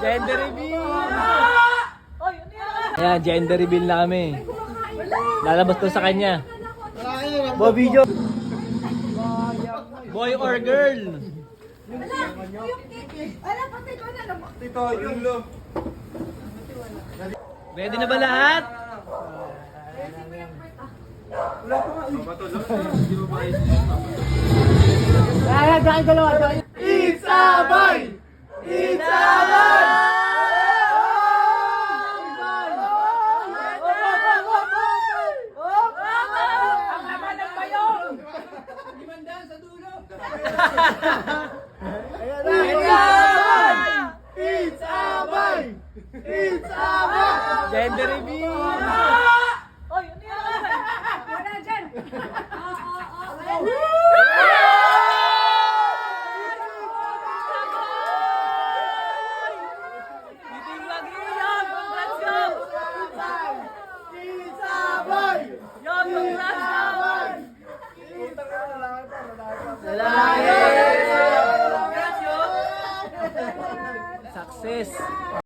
Gender reveal! Ayan, gender reveal na kami. Lalabas to sa kanya. Bo, video. Boy or girl? Ready na ba lahat? It's a boy! It's a boy! It's a boy! It's a boy! Gender reveal! Meeting lagi yan! Congrats yo! It's a boy! Yo, congrats yo! Lalaki! Success!